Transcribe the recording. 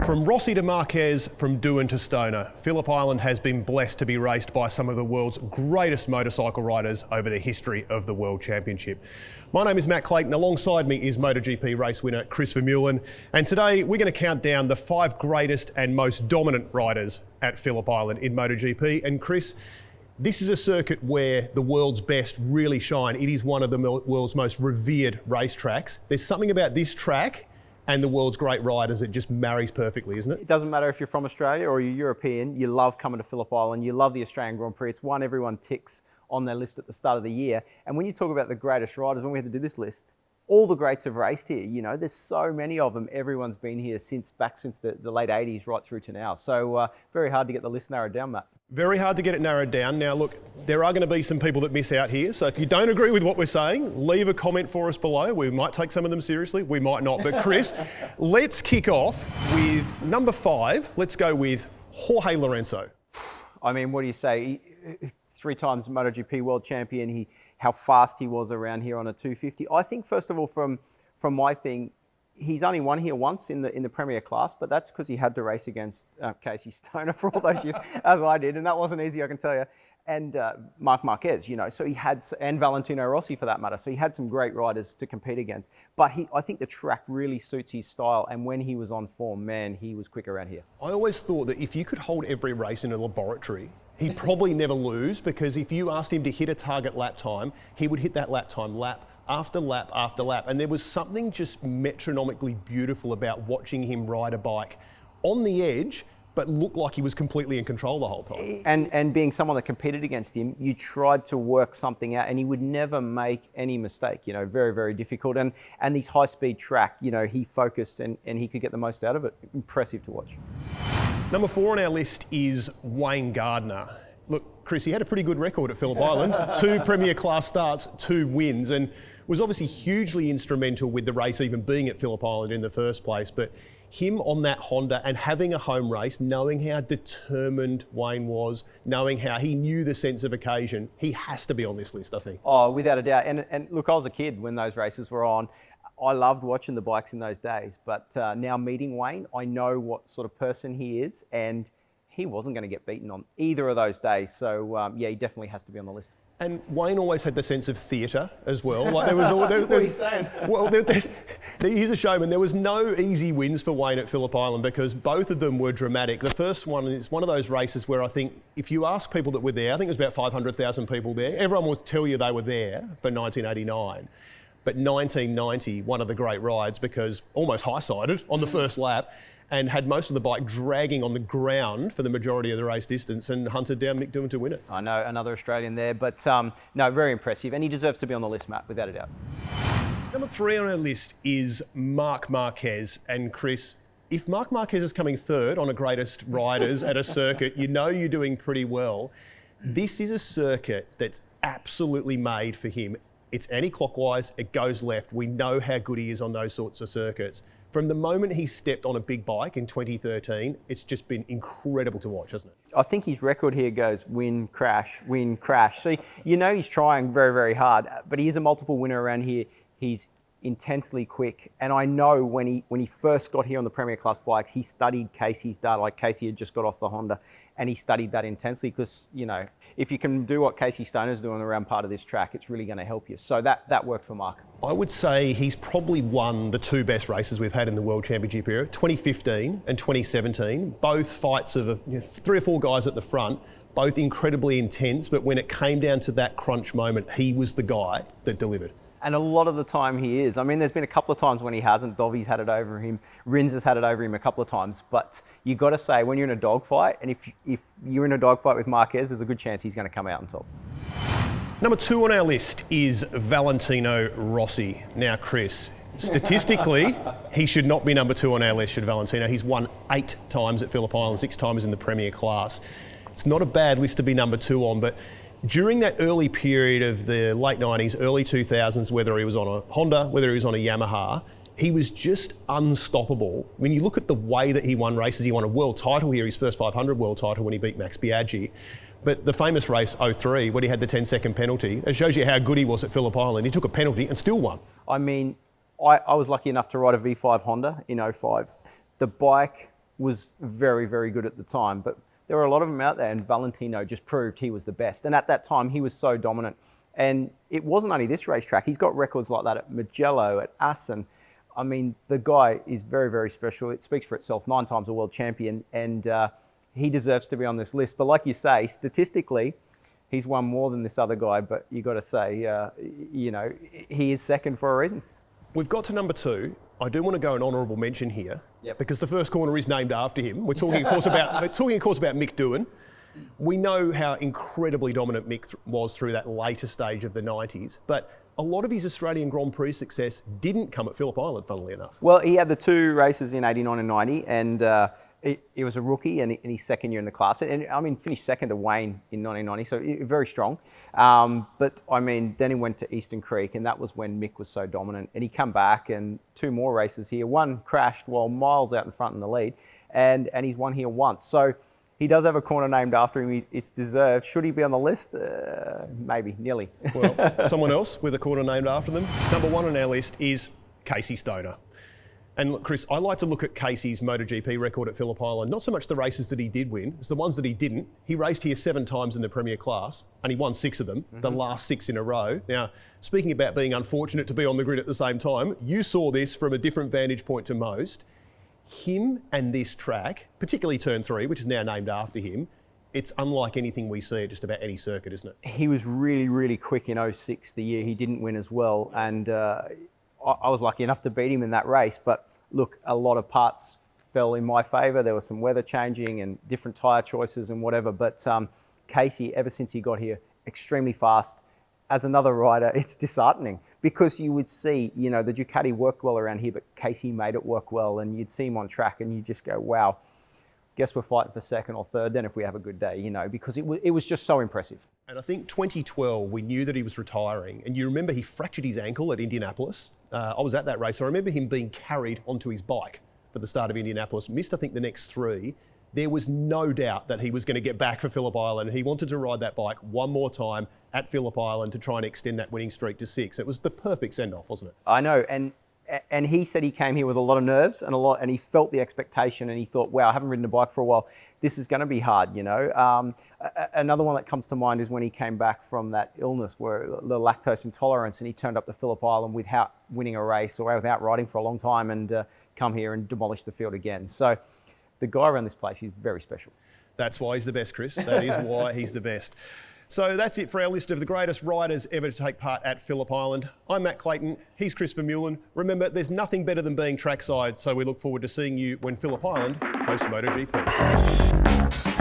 From Rossi to Marquez, from Doohan to Stoner, Phillip Island has been blessed to be raced by some of the world's greatest motorcycle riders over the history of the World Championship. My name is Matt Clayton. Alongside me is MotoGP race winner Chris Vermeulen. And today we're going to count down the 5 greatest and most dominant riders at Phillip Island in MotoGP. And Chris, this is a circuit where the world's best really shine. It is one of the world's most revered racetracks. There's something about this track and the world's great riders that just marries perfectly, isn't it? It doesn't matter if you're from Australia or you're European, you love coming to Phillip Island, you love the Australian Grand Prix. It's one everyone ticks on their list at the start of the year. And when you talk about the greatest riders, when we had to do this list, all the greats have raced here. You know, there's so many of them. Everyone's been here since the late 80s right through to now. So very hard to get the list narrowed down, Matt. Very hard to get it narrowed down. Now, look, there are going to be some people that miss out here. So if you don't agree with what we're saying, leave a comment for us below. We might take some of them seriously. We might not. But Chris, let's kick off with number 5. Let's go with Jorge Lorenzo. I mean, what do you say? 3 times MotoGP world champion. How fast he was around here on a 250. I think, first of all, from my thing, he's only won here once in the Premier class, but that's because he had to race against Casey Stoner for all those years, as I did, and that wasn't easy, I can tell you. And Marquez, you know, so he had, and Valentino Rossi for that matter. So he had some great riders to compete against. But I think the track really suits his style. And when he was on form, man, he was quick around here. I always thought that if you could hold every race in a laboratory, he'd probably never lose, because if you asked him to hit a target lap time, he would hit that lap time lap after lap after lap. And there was something just metronomically beautiful about watching him ride a bike on the edge, but look like he was completely in control the whole time. And being someone that competed against him, you tried to work something out and he would never make any mistake, you know, very, very difficult. And these high-speed track, you know, he focused and he could get the most out of it. Impressive to watch. Number 4 on our list is Wayne Gardner. Look, Chris, he had a pretty good record at Phillip Island. 2 Premier class starts, 2 wins, and was obviously hugely instrumental with the race even being at Phillip Island in the first place. But him on that Honda and having a home race, knowing how determined Wayne was, knowing how he knew the sense of occasion, he has to be on this list, doesn't he? Oh, without a doubt. And look, I was a kid when those races were on. I loved watching the bikes in those days, but now meeting Wayne, I know what sort of person he is, and he wasn't going to get beaten on either of those days. So yeah, he definitely has to be on the list. And Wayne always had the sense of theatre as well. Like there was all, what are you saying? Well, he's a showman. There was no easy wins for Wayne at Phillip Island because both of them were dramatic. The first one is one of those races where I think if you ask people that were there, I think it was about 500,000 people there, everyone will tell you they were there for 1989. But 1990, one of the great rides, because almost high-sided on the first lap and had most of the bike dragging on the ground for the majority of the race distance and hunted down Mick Doohan to win it. I know, another Australian there, but no, very impressive. And he deserves to be on the list, Matt, without a doubt. Number 3 on our list is Marc Marquez. And Chris, if Marc Marquez is coming 3rd on a greatest riders at a circuit, you know you're doing pretty well. This is a circuit that's absolutely made for him. It's anti-clockwise, it goes left. We know how good he is on those sorts of circuits. From the moment he stepped on a big bike in 2013, it's just been incredible to watch, hasn't it? I think his record here goes win, crash, win, crash. So you know he's trying very, very hard, but he is a multiple winner around here. He's intensely quick. And I know when he first got here on the Premier Class bikes, he studied Casey's data, like Casey had just got off the Honda, and he studied that intensely because, you know, if you can do what Casey Stoner's doing around part of this track, it's really going to help you. So that worked for Marc. I would say he's probably won the 2 best races we've had in the World Championship era, 2015 and 2017. Both fights of 3 or 4 guys at the front, both incredibly intense, but when it came down to that crunch moment, he was the guy that delivered. And a lot of the time he is. I mean, there's been a couple of times when he hasn't. Dovy's had it over him. Rins has had it over him a couple of times. But you got to say, when you're in a dogfight, and if you're in a dogfight with Marquez, there's a good chance he's going to come out on top. Number 2 on our list is Valentino Rossi. Now, Chris, statistically, he should not be number 2 on our list, should Valentino. He's won 8 times at Phillip Island, 6 times in the Premier class. It's not a bad list to be number 2 on, but during that early period of the late 90s, early 2000s, whether he was on a Honda, whether he was on a Yamaha, he was just unstoppable. When you look at the way that he won races, he won a world title here, his first 500 world title when he beat Max Biaggi. But the famous race 03, when he had the 10-second penalty, it shows you how good he was at Phillip Island. He took a penalty and still won. I mean, I was lucky enough to ride a V5 Honda in 05. The bike was very, very good at the time. But there were a lot of them out there, and Valentino just proved he was the best. And at that time, he was so dominant. And it wasn't only this racetrack. He's got records like that at Mugello, at Assen. I mean, the guy is very, very special. It speaks for itself. 9 times a world champion, and he deserves to be on this list. But like you say, statistically, he's won more than this other guy. But you got to say, he is second for a reason. We've got to number 2. I do want to go an honourable mention here, because the first corner is named after him. We're talking, of course, about Mick Doohan. We know how incredibly dominant Mick was through that later stage of the 90s, but a lot of his Australian Grand Prix success didn't come at Phillip Island, funnily enough. Well, he had the 2 races in 89 and 90, and he was a rookie and in his second year in the class. And I mean, finished second to Wayne in 1990, so very strong. But I mean, then he went to Eastern Creek, and that was when Mick was so dominant. And he came back, and 2 more races here. One crashed while miles out in front in the lead, and he's won here once. So he does have a corner named after him. It's deserved. Should he be on the list? Maybe, nearly. Well, someone else with a corner named after them. Number 1 on our list is Casey Stoner. And look, Chris, I like to look at Casey's MotoGP record at Phillip Island, not so much the races that he did win, it's the ones that he didn't. He raced here 7 times in the Premier class, and he won 6 of them, the last 6 in a row. Now, speaking about being unfortunate to be on the grid at the same time, you saw this from a different vantage point to most. Him and this track, particularly Turn 3, which is now named after him, it's unlike anything we see at just about any circuit, isn't it? He was really, really quick in 06, the year he didn't win as well. And I was lucky enough to beat him in that race. But look, a lot of parts fell in my favour. There was some weather changing and different tyre choices and whatever. But Casey, ever since he got here, extremely fast. As another rider, it's disheartening because you would see, the Ducati worked well around here, but Casey made it work well, and you'd see him on track and you just go, wow, guess we're fighting for second or third then if we have a good day, because it was just so impressive. And I think 2012, we knew that he was retiring, and you remember he fractured his ankle at Indianapolis. I was at that race. I remember him being carried onto his bike for the start of Indianapolis, missed I think the next 3. There was no doubt that he was going to get back for Phillip Island. He wanted to ride that bike one more time at Phillip Island to try and extend that winning streak to 6. It was the perfect send-off, wasn't it? I know, and he said he came here with a lot of nerves and he felt the expectation, and he thought, wow, I haven't ridden a bike for a while. This is going to be hard, Another one that comes to mind is when he came back from that illness, where the lactose intolerance, and he turned up to Phillip Island without winning a race or without riding for a long time, and come here and demolish the field again. So the guy around this place is very special. That's why he's the best, Chris. That is why he's the best. So that's it for our list of the greatest riders ever to take part at Phillip Island. I'm Matt Clayton. He's Chris Vermeulen. Remember, there's nothing better than being trackside, so we look forward to seeing you when Phillip Island hosts MotoGP.